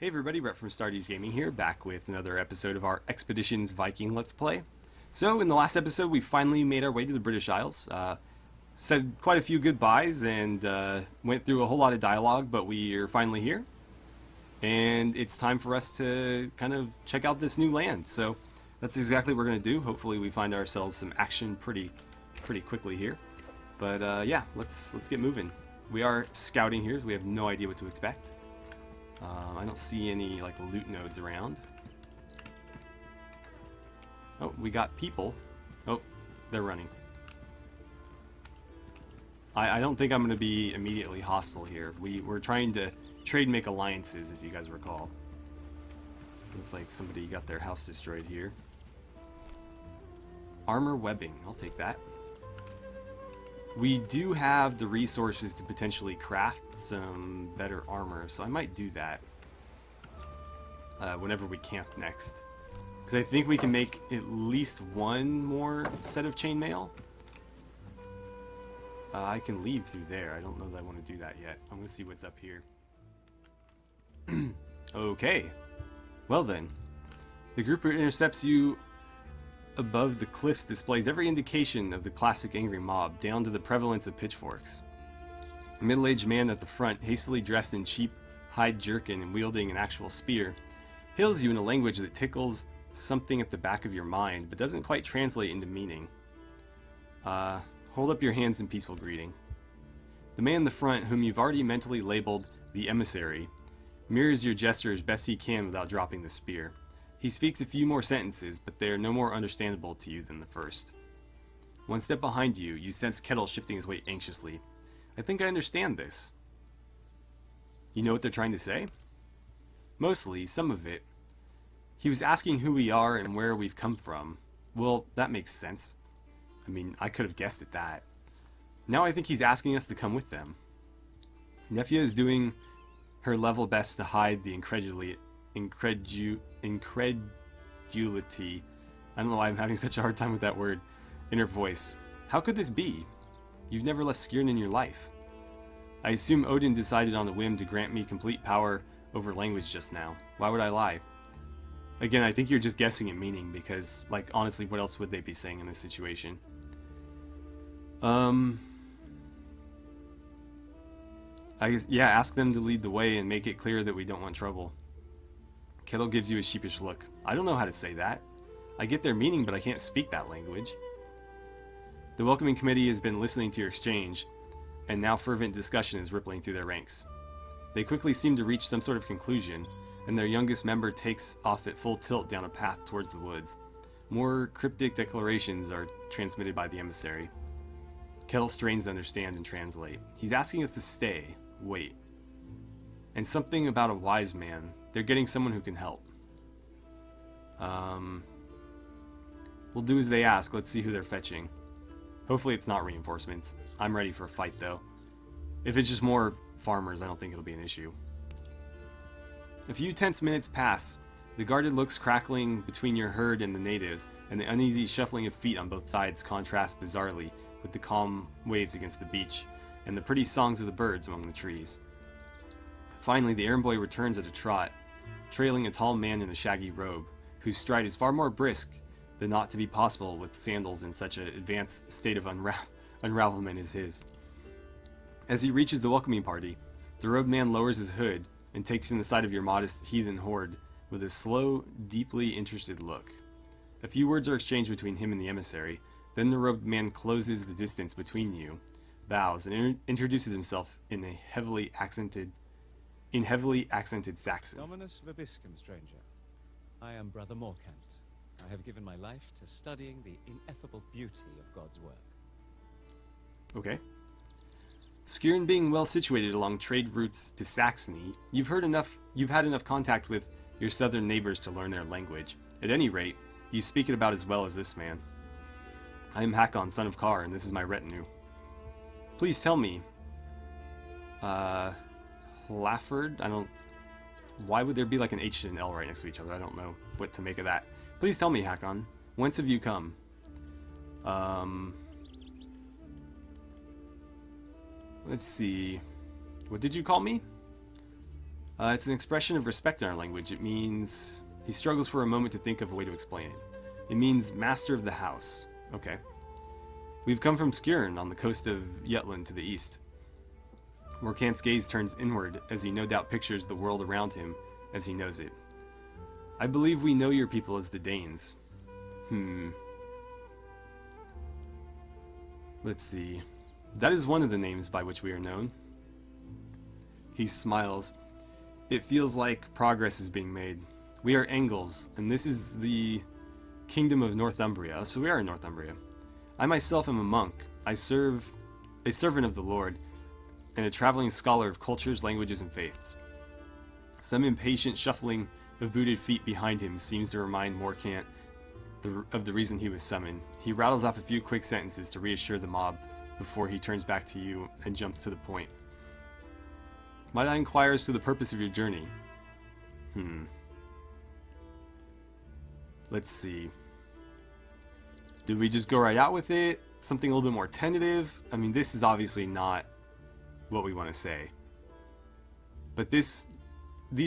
Hey everybody, Brett from AstartesGaming here, back with another episode of our Expeditions Viking Let's Play. So, in the last episode, we finally made our way to the British Isles. Said quite a few goodbyes and went through a whole lot of dialogue, but we are finally here. And it's time for us to kind of check out this new land. So, that's exactly what we're going to do. Hopefully we find ourselves some action pretty quickly here. But yeah, let's get moving. We are scouting here, so we have no idea what to expect. I don't see any like loot nodes around. Oh, we got people. Oh, they're running. I don't think I'm going to be immediately hostile here. We're trying to trade make alliances, if you guys recall. Looks like somebody got their house destroyed here. Armor webbing, I'll take that. We do have the resources to potentially craft some better armor, so I might do that whenever we camp next. Because I think we can make at least one more set of chainmail. I can leave through there. I don't know that I want to do that yet. I'm going to see what's up here. Okay. Well then. The group that intercepts you above the cliffs displays every indication of the classic angry mob, down to the prevalence of pitchforks. A middle-aged man at the front, hastily dressed in cheap hide jerkin and wielding an actual spear, hails you in a language that tickles something at the back of your mind, but doesn't quite translate into meaning. Hold up your hands in peaceful greeting. The man in the front, whom you've already mentally labeled the emissary, mirrors your gesture as best he can without dropping the spear. He speaks a few more sentences, but they are no more understandable to you than the first. One step behind you, you sense Kettle shifting his weight anxiously. I think I understand this. You know what they're trying to say? Mostly, some of it. He was asking who we are and where we've come from. Well, that makes sense. I mean, I could have guessed at that. Now I think he's asking us to come with them. Nefia is doing her level best to hide the incredulity. I don't know why I'm having such a hard time with that word. In her voice. How could this be? You've never left Skirn in your life. I assume Odin decided on a whim to grant me complete power over language just now. Why would I lie? Again, I think you're just guessing at meaning because, like, honestly, what else would they be saying in this situation? I guess, yeah, ask them to lead the way and make it clear that we don't want trouble. Kettle gives you a sheepish look. I don't know how to say that. I get their meaning, but I can't speak that language. The welcoming committee has been listening to your exchange, and now fervent discussion is rippling through their ranks. They quickly seem to reach some sort of conclusion, and their youngest member takes off at full tilt down a path towards the woods. More cryptic declarations are transmitted by the emissary. Kettle strains to understand and translate. He's asking us to stay, wait. And something about a wise man. They're getting someone who can help. We'll do as they ask. Let's see who they're fetching. Hopefully it's not reinforcements. I'm ready for a fight, though. If it's just more farmers, I don't think it'll be an issue. A few tense minutes pass. The guarded looks crackling between your herd and the natives, and the uneasy shuffling of feet on both sides contrast bizarrely with the calm waves against the beach, and the pretty songs of the birds among the trees. Finally, the errand boy returns at a trot, trailing a tall man in a shaggy robe, whose stride is far more brisk than ought to be possible with sandals in such an advanced state of unravelment as his. As he reaches the welcoming party, the robed man lowers his hood and takes in the sight of your modest heathen horde with a slow, deeply interested look. A few words are exchanged between him and the emissary, then the robed man closes the distance between you, bows, and introduces himself in heavily accented Saxon. Dominus Vobiscum, stranger. I am Brother Morkant. I have given my life to studying the ineffable beauty of God's work. Okay. Skirn being well situated along trade routes to Saxony, you've had enough contact with your southern neighbors to learn their language. At any rate, you speak it about as well as this man. I am Hakon, son of Kar, and this is my retinue. Please tell me, Lafford? Why would there be like an H and an L right next to each other? I don't know what to make of that. Please tell me, Hakon, whence have you come? Let's see. What did you call me? It's an expression of respect in our language. It means... He struggles for a moment to think of a way to explain it. It means master of the house. Okay. We've come from Skjern on the coast of Jutland to the east. Morkant's gaze turns inward as he no doubt pictures the world around him as he knows it. I believe we know your people as the Danes. Let's see. That is one of the names by which we are known. He smiles. It feels like progress is being made. We are Engels, and this is the kingdom of Northumbria, so we are in Northumbria. I myself am a monk. I serve a servant of the Lord, and a traveling scholar of cultures, languages, and faiths. Some impatient shuffling of booted feet behind him seems to remind Morkant of the reason he was summoned. He rattles off a few quick sentences to reassure the mob before he turns back to you and jumps to the point. Might I inquire as to the purpose of your journey? Let's see. Did we just go right out with it? Something a little bit more tentative? I mean, this is obviously not what we want to say. But these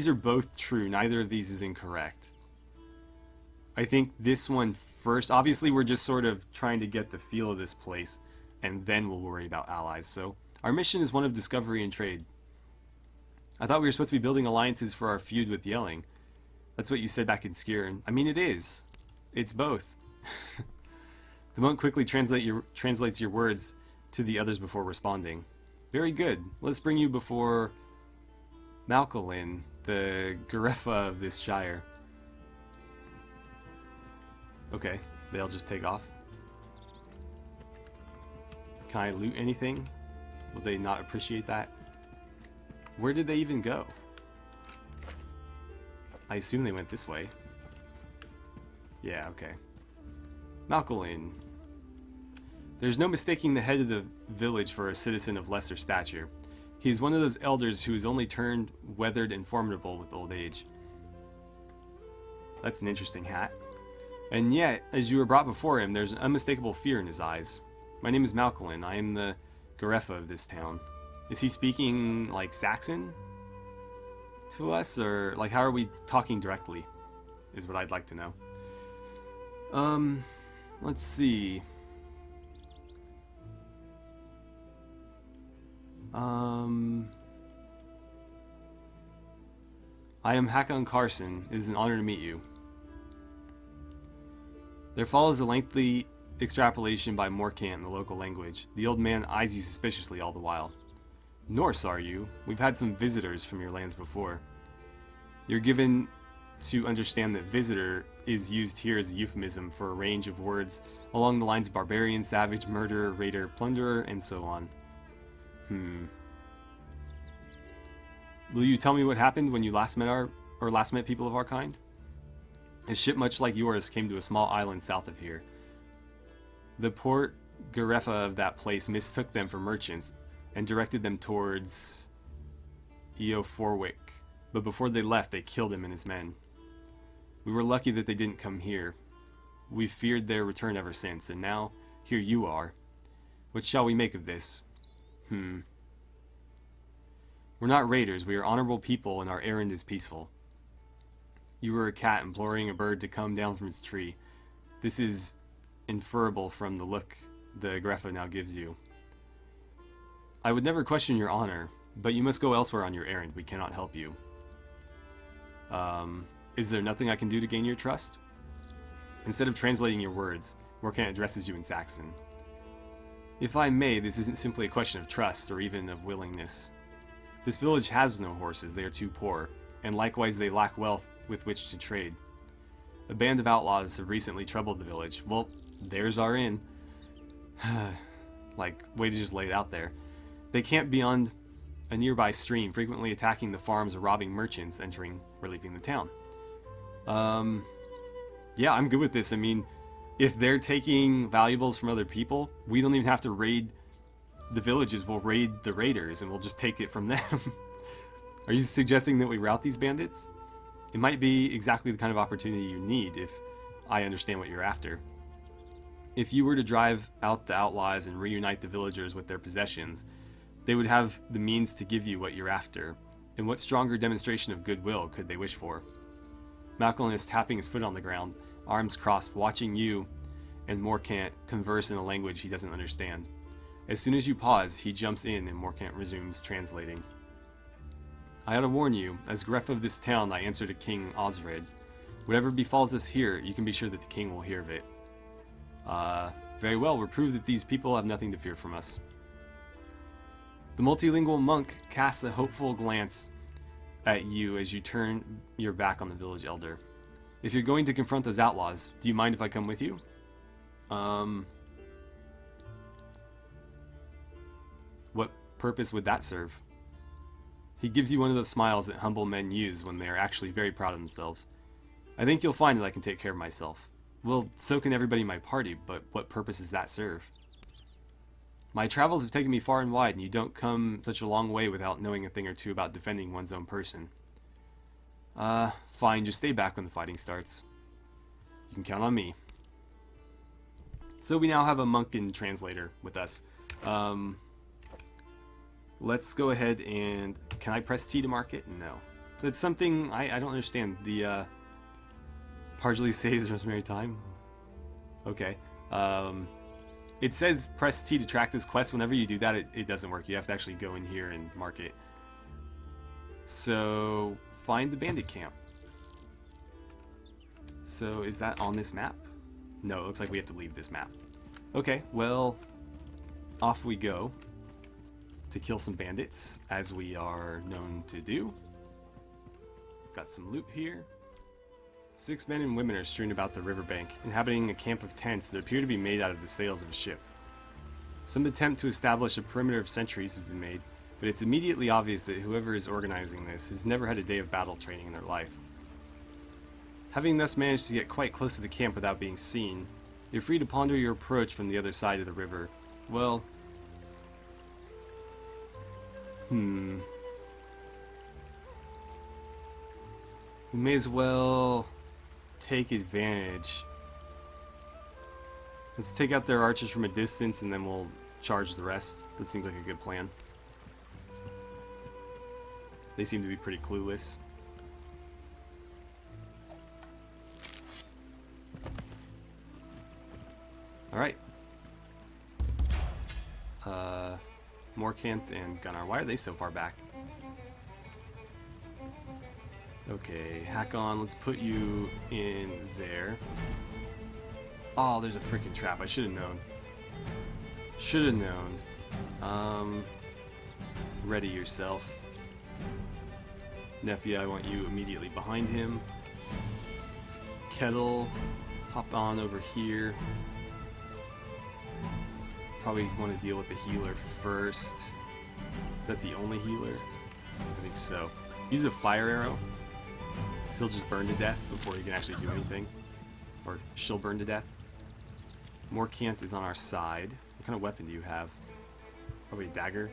are both true. Neither of these is incorrect. I think this one first. Obviously, we're just sort of trying to get the feel of this place, and then we'll worry about allies. So, our mission is one of discovery and trade. I thought we were supposed to be building alliances for our feud with Yelling. That's what you said back in Skjern. I mean, it is. It's both. The monk quickly translates your words to the others before responding. Very good. Let's bring you before MacLeod, the Gerefa of this shire. Okay, they'll just take off. Can I loot anything? Will they not appreciate that? Where did they even go? I assume they went this way. Yeah, okay. MacLeod. There's no mistaking the head of the village for a citizen of lesser stature. He is one of those elders who is only turned weathered and formidable with old age. That's an interesting hat. And yet, as you were brought before him, there's an unmistakable fear in his eyes. My name is MacLeod. I am the Gerefa of this town. Is he speaking, like, Saxon to us? Or, like, how are we talking directly? Is what I'd like to know. Let's see. I am Hakon Carson. It is an honor to meet you. There follows a lengthy extrapolation by Morkant in the local language. The old man eyes you suspiciously all the while. Norse, are you? We've had some visitors from your lands before. You're given to understand that visitor is used here as a euphemism for a range of words along the lines of barbarian, savage, murderer, raider, plunderer, and so on. Will you tell me what happened when you last met people of our kind? A ship much like yours came to a small island south of here. The port Gerefa of that place mistook them for merchants and directed them towards Eoforwick, but before they left they killed him and his men. We were lucky that they didn't come here. We've feared their return ever since, and now here you are. What shall we make of this? We're not raiders, we are honorable people and our errand is peaceful. You were a cat imploring a bird to come down from its tree. This is inferable from the look the Gerefa now gives you. I would never question your honor, but you must go elsewhere on your errand. We cannot help you. Is there nothing I can do to gain your trust? Instead of translating your words, Morkant addresses you in Saxon. If I may, this isn't simply a question of trust or even of willingness. This village has no horses, they are too poor, and likewise they lack wealth with which to trade. A band of outlaws have recently troubled the village. Well, there's our inn. Like, way to just lay it out there. They camp beyond a nearby stream, frequently attacking the farms or robbing merchants entering or leaving the town. Yeah, I'm good with this. I mean, if they're taking valuables from other people, we don't even have to raid the villages. We'll raid the raiders and we'll just take it from them. Are you suggesting that we rout these bandits? It might be exactly the kind of opportunity you need if I understand what you're after. If you were to drive out the outlaws and reunite the villagers with their possessions, they would have the means to give you what you're after, And what stronger demonstration of goodwill could they wish for? MacLeod is tapping his foot on the ground, arms crossed, watching you and Morcant converse in a language he doesn't understand. As soon as you pause, he jumps in and Morcant resumes translating. I ought to warn you, as Gref of this town, I answer to King Osred. Whatever befalls us here, you can be sure that the king will hear of it. Very well, we'll prove that these people have nothing to fear from us. The multilingual monk casts a hopeful glance at you as you turn your back on the village elder. If you're going to confront those outlaws, do you mind if I come with you? What purpose would that serve? He gives you one of those smiles that humble men use when they are actually very proud of themselves. I think you'll find that I can take care of myself. Well, so can everybody in my party, but what purpose does that serve? My travels have taken me far and wide, and you don't come such a long way without knowing a thing or two about defending one's own person. Fine, just stay back when the fighting starts. You can count on me. So we now have a monk and translator with us. Let's go ahead and... Can I press T to mark it? No. That's something I don't understand. The, Partially saves Rosemary time? Okay. It says press T to track this quest. Whenever you do that, it doesn't work. You have to actually go in here and mark it. So, find the bandit camp. So, is that on this map? No, it looks like we have to leave this map. Okay, well, off we go to kill some bandits, as we are known to do. Got some loot here. 6 men and women are strewn about the riverbank, inhabiting a camp of tents that appear to be made out of the sails of a ship. Some attempt to establish a perimeter of sentries has been made, but it's immediately obvious that whoever is organizing this has never had a day of battle training in their life. Having thus managed to get quite close to the camp without being seen, you're free to ponder your approach from the other side of the river. Well... We may as well take advantage. Let's take out their archers from a distance and then we'll charge the rest. That seems like a good plan. They seem to be pretty clueless. Alright. Morcant and Gunnar. Why are they so far back? Okay, Hakon, let's put you in there. Oh, there's a freaking trap. I should have known. Should have known. Ready yourself. Nefia, I want you immediately behind him. Kettle, hop on over here. Probably want to deal with the healer first. Is that the only healer? I think so. Use a fire arrow. He'll just burn to death before he can actually do anything. Or she'll burn to death. Morcant is on our side. What kind of weapon do you have? Probably a dagger?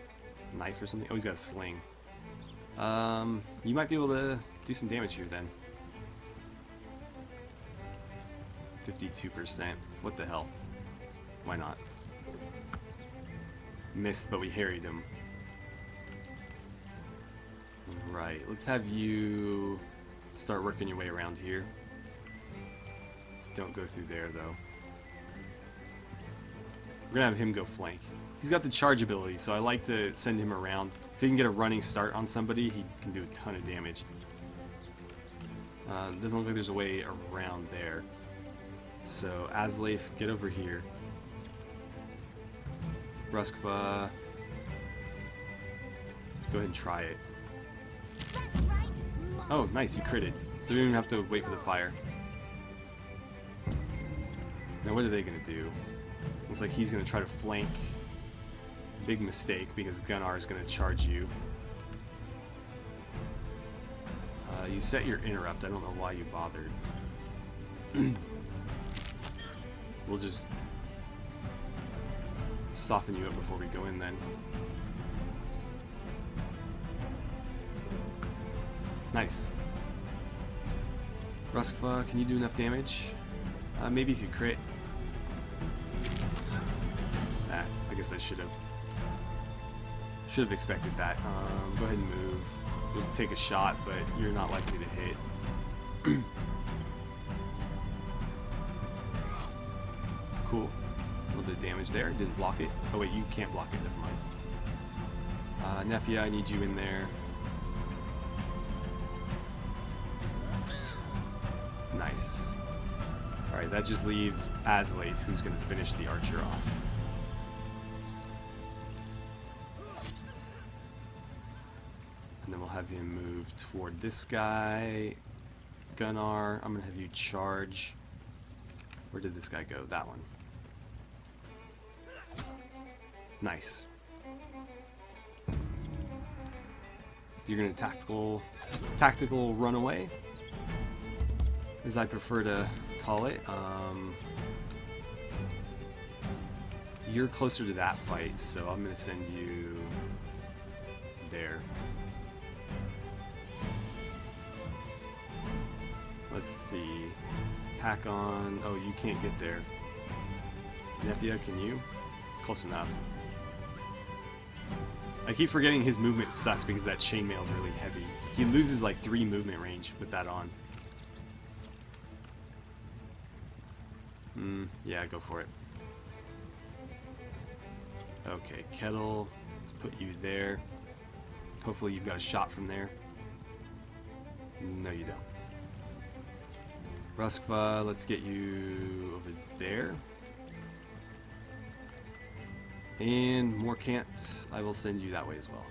Knife or something? Oh, he's got a sling. You might be able to do some damage here then. 52%. What the hell? Why not? Missed, but we harried him. Right, let's have you start working your way around here. Don't go through there, though. We're gonna have him go flank. He's got the charge ability, so I like to send him around. If he can get a running start on somebody, he can do a ton of damage. Doesn't look like there's a way around there. So, Aslaf, get over here. Ruskva, go ahead and try it. Oh, nice, you critted. So we don't even have to wait for the fire. Now what are they going to do? Looks like he's going to try to flank. Big mistake, because Gunnar is going to charge you. You set your interrupt. I don't know why you bothered. We'll just soften you up before we go in then. Nice. Ruskva, can you do enough damage? Maybe if you crit. I guess I should have. Should have expected that. Go ahead and move. You'll take a shot, but you're not likely to hit. Cool. A little bit of damage there. Didn't block it. Oh wait, you can't block it. Never mind. Nefia, I need you in there. Nice. Alright, that just leaves Aslave, who's going to finish the archer off. And then we'll have him move toward this guy. Gunnar, I'm going to have you charge. Where did this guy go? That one. Nice. You're going to tactical run away, as I prefer to call it. You're closer to that fight, so I'm going to send you there. Let's see. Hack on. Oh, you can't get there. Nefia, can you? Close enough. I keep forgetting his movement sucks because that chainmail is really heavy. He loses like 3 movement range with that on. Yeah, go for it. Okay, Kettle. Let's put you there. Hopefully you've got a shot from there. No, you don't. Ruskva, let's get you over there. And Morkant, I will send you that way as well.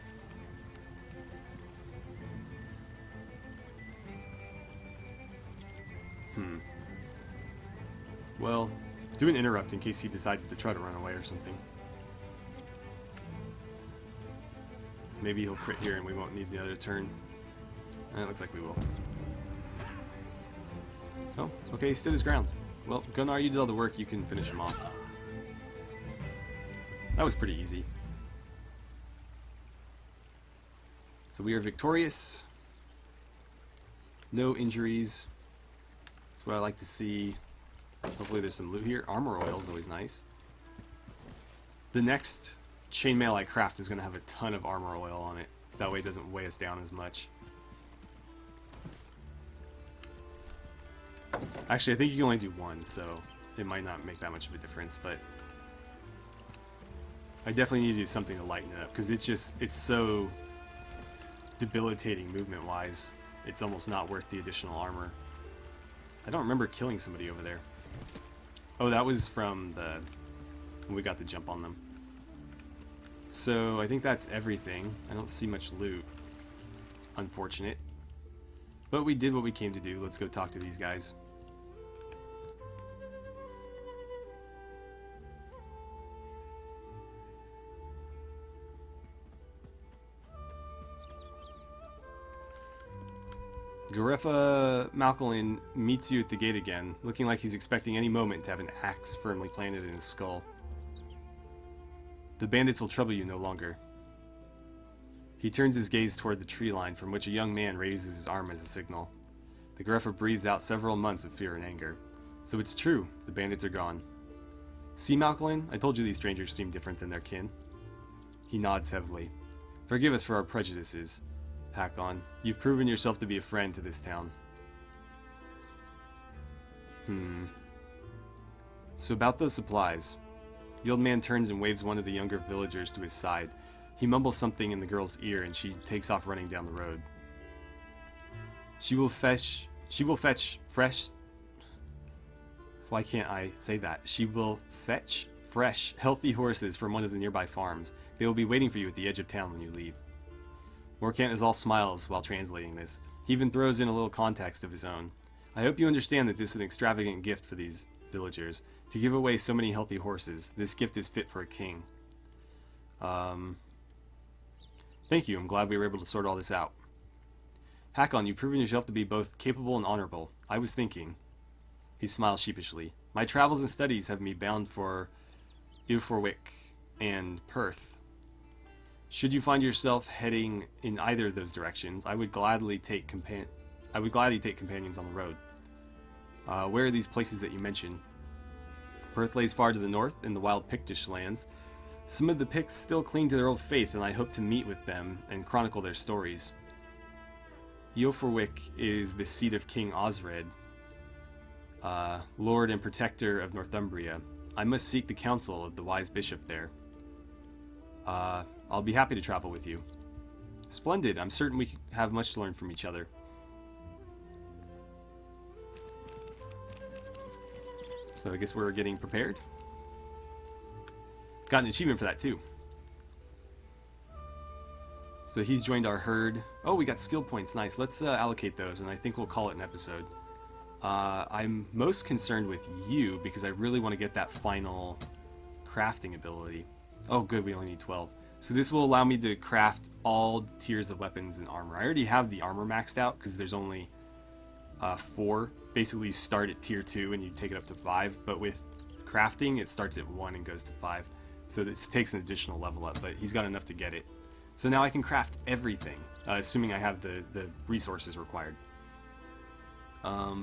Well, do an interrupt in case he decides to try to run away or something. Maybe he'll crit here and we won't need the other turn. It looks like we will. Oh, okay, he stood his ground. Well, Gunnar, you did all the work, you can finish him off. That was pretty easy. So we are victorious. No injuries. That's what I like to see. Hopefully there's some loot here. Armor oil is always nice. The next chainmail I craft is going to have a ton of armor oil on it. That way it doesn't weigh us down as much. Actually, I think you can only do one, so it might not make that much of a difference, but I definitely need to do something to lighten it up, because it's so debilitating movement-wise. It's almost not worth the additional armor. I don't remember killing somebody over there. Oh, that was from when we got the jump on them. So I think that's everything. I don't see much loot. Unfortunate. But we did what we came to do. Let's go talk to these guys. Garefa MacLeod meets you at the gate again, looking like he's expecting any moment to have an axe firmly planted in his skull. The bandits will trouble you no longer. He turns his gaze toward the tree line, from which a young man raises his arm as a signal. The Garefa breathes out several months of fear and anger. So it's true, the bandits are gone. See, MacLeod, I told you these strangers seem different than their kin. He nods heavily. Forgive us for our prejudices. Hakon, you've proven yourself to be a friend to this town. So about those supplies. The old man turns and waves one of the younger villagers to his side. He mumbles something in the girl's ear and she takes off running down the road. She will fetch fresh... Why can't I say that? She will fetch fresh, healthy horses from one of the nearby farms. They will be waiting for you at the edge of town when you leave. Morkant is all smiles while translating this. He even throws in a little context of his own. I hope you understand that this is an extravagant gift for these villagers. To give away so many healthy horses, this gift is fit for a king. Thank you, I'm glad we were able to sort all this out. Hakon, you've proven yourself to be both capable and honorable. I was thinking. He smiles sheepishly. My travels and studies have me bound for Ilforwick and Perth. Should you find yourself heading in either of those directions, I would gladly take companions on the road. Where are these places that you mentioned? Perth lays far to the north in the wild Pictish lands, Some of the Picts still cling to their old faith, and I hope to meet with them and chronicle their stories. Ioforwic is the seat of King Osred, Lord and Protector of Northumbria. I must seek the counsel of the wise bishop there. I'll be happy to travel with you. Splendid. I'm certain we have much to learn from each other. So I guess we're getting prepared. Got an achievement for that too. So he's joined our herd. Oh, we got skill points. Nice. Let's allocate those, and I think we'll call it an episode. I'm most concerned with you because I really want to get that final crafting ability. Oh, good. We only need 12. So this will allow me to craft all tiers of weapons and armor. I already have the armor maxed out because there's only 4. Basically, you start at tier 2 and you take it up to 5. But with crafting, it starts at 1 and goes to 5. So this takes an additional level up, but he's got enough to get it. So now I can craft everything, assuming I have the resources required. I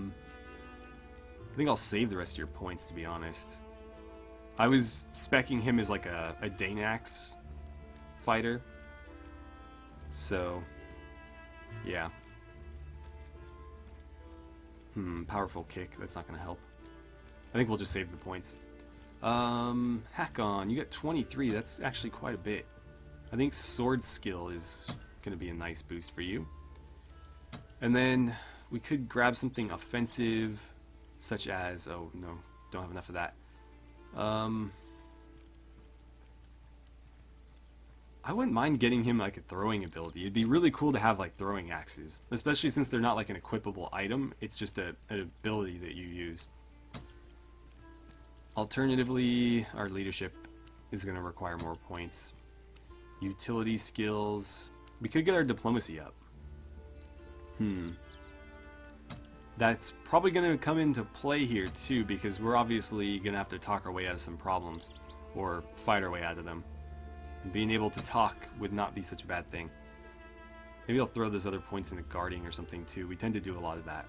think I'll save the rest of your points, to be honest. I was speccing him as like a Danax fighter. So, yeah. Powerful kick. That's not going to help. I think we'll just save the points. Hakon, you got 23. That's actually quite a bit. I think sword skill is going to be a nice boost for you. And then we could grab something offensive, such as... Oh, no. Don't have enough of that. I wouldn't mind getting him like a throwing ability. It'd be really cool to have like throwing axes, especially since they're not like an equipable item. It's just an ability that you use. Alternatively, our leadership is going to require more points. Utility skills. We could get our diplomacy up. That's probably going to come into play here too, because we're obviously going to have to talk our way out of some problems, or fight our way out of them. And being able to talk would not be such a bad thing. Maybe I'll throw those other points into guarding or something too. We tend to do a lot of that.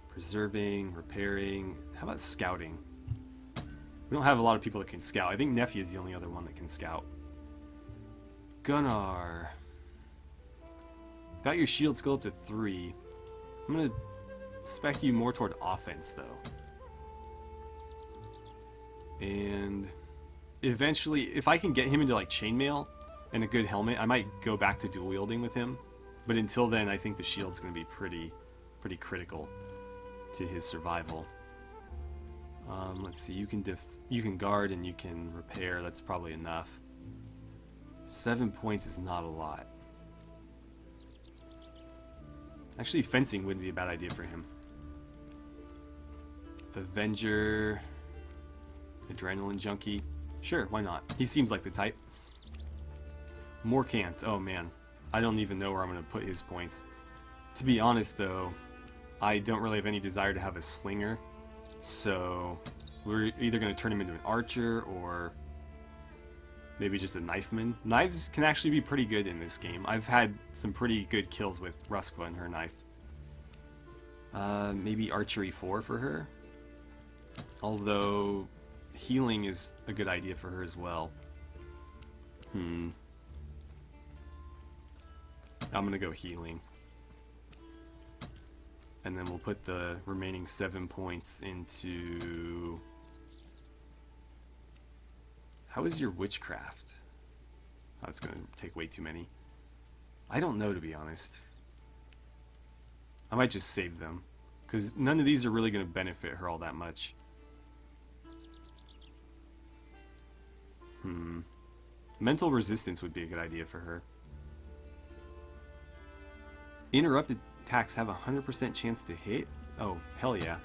Preserving, repairing. How about scouting? We don't have a lot of people that can scout. I think Nephi is the only other one that can scout. Gunnar. Got your shield skill up to 3. I'm going to spec you more toward offense, though. And eventually, if I can get him into like chainmail and a good helmet, I might go back to dual wielding with him. But until then, I think the shield's going to be pretty critical to his survival. Let's see. You can guard and you can repair. That's probably enough. 7 points is not a lot. Actually, fencing wouldn't be a bad idea for him. Avenger. Adrenaline junkie. Sure, why not? He seems like the type. Morcant. Oh man. I don't even know where I'm going to put his points. To be honest though, I don't really have any desire to have a slinger. So we're either going to turn him into an archer or maybe just a knifeman. Knives can actually be pretty good in this game. I've had some pretty good kills with Ruskva and her knife. Maybe archery 4 for her. Although healing is a good idea for her as well. I'm gonna go healing. And then we'll put the remaining 7 points into... How is your witchcraft? Oh, it's gonna take way too many. I don't know, to be honest. I might just save them, because none of these are really gonna benefit her all that much. Mental resistance would be a good idea for her. Interrupted attacks have a 100% chance to hit? Oh, hell yeah.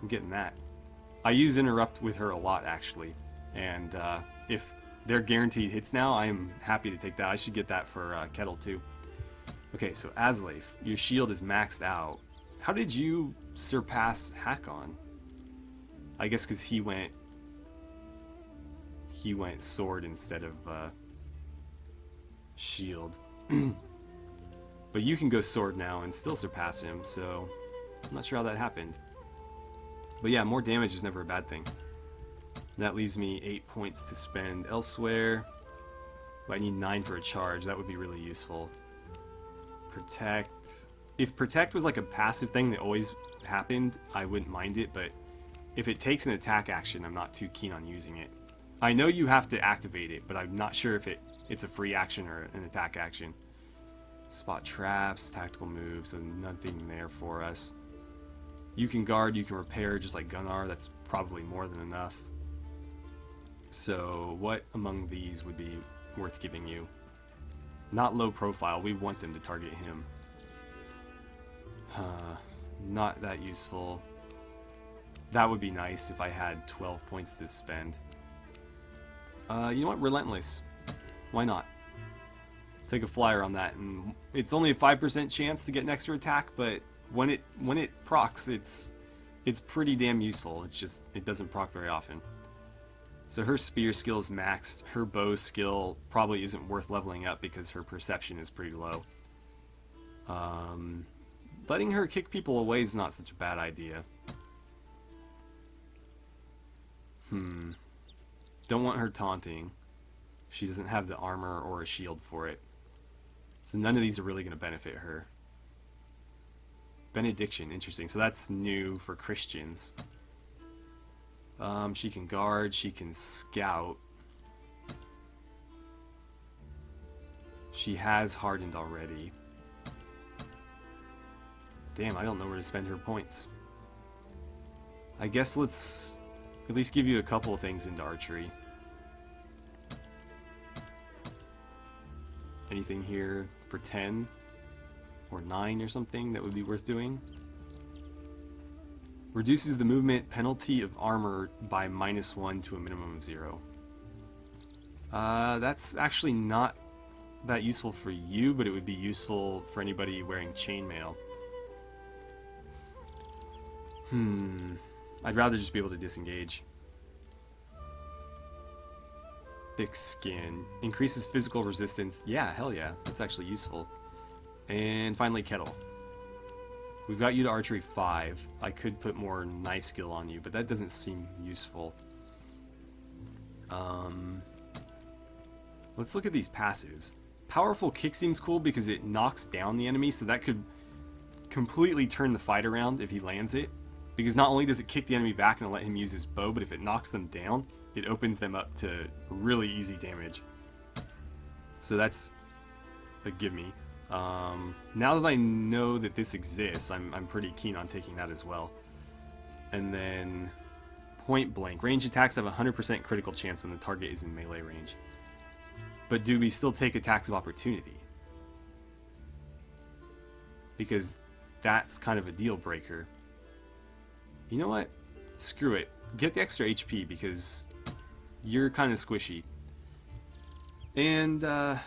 I'm getting that. I use interrupt with her a lot, actually. And if they're guaranteed hits now, I am happy to take that. I should get that for Kettle, too. Okay, so Asleif, your shield is maxed out. How did you surpass Hakon? I guess because he went sword instead of shield. But you can go sword now and still surpass him, so I'm not sure how that happened. But yeah, more damage is never a bad thing. That leaves me 8 points to spend elsewhere. But I need 9 for a charge. That would be really useful. Protect. If Protect was like a passive thing that always happened, I wouldn't mind it, but if it takes an attack action, I'm not too keen on using it. I know you have to activate it, but I'm not sure if it's a free action or an attack action. Spot traps, tactical moves, so nothing there for us. You can guard, you can repair, just like Gunnar. That's probably more than enough. So what among these would be worth giving you? Not low profile, we want them to target him. Not that useful. That would be nice if I had 12 points to spend. You know what? Relentless. Why not? Take a flyer on that, and it's only a 5% chance to get an extra attack, but when it procs, it's pretty damn useful. It's just it doesn't proc very often. So her spear skill is maxed. Her bow skill probably isn't worth leveling up because her perception is pretty low. Letting her kick people away is not such a bad idea. Don't want her taunting. She doesn't have the armor or a shield for it. So none of these are really going to benefit her. Benediction, interesting. So that's new for Christians. She can guard, she can scout. She has hardened already. Damn, I don't know where to spend her points. I guess let's at least give you a couple of things into archery. Anything here for 10 or 9 or something that would be worth doing? Reduces the movement penalty of armor by -1 to a minimum of 0. That's actually not that useful for you, but it would be useful for anybody wearing chainmail. I'd rather just be able to disengage. Thick skin. Increases physical resistance. Yeah, hell yeah. That's actually useful. And finally, kettle. We've got you to archery 5. I could put more knife skill on you, but that doesn't seem useful. Let's look at these passives. Powerful kick seems cool because it knocks down the enemy, so that could completely turn the fight around if he lands it. Because not only does it kick the enemy back and let him use his bow, but if it knocks them down, it opens them up to really easy damage. So that's a gimme. Now that I know that this exists, I'm pretty keen on taking that as well. And then point blank. Range attacks have a 100% critical chance when the target is in melee range. But do we still take attacks of opportunity? Because that's kind of a deal breaker. You know what? Screw it. Get the extra HP because you're kind of squishy. And I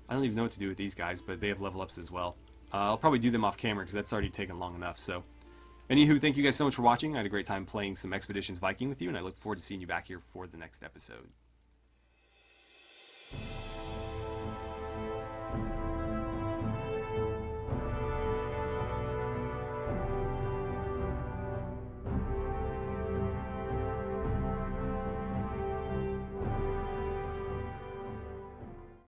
don't even know what to do with these guys, but they have level ups as well. I'll probably do them off camera because that's already taken long enough. So, anywho, thank you guys so much for watching. I had a great time playing some Expeditions Viking with you, and I look forward to seeing you back here for the next episode.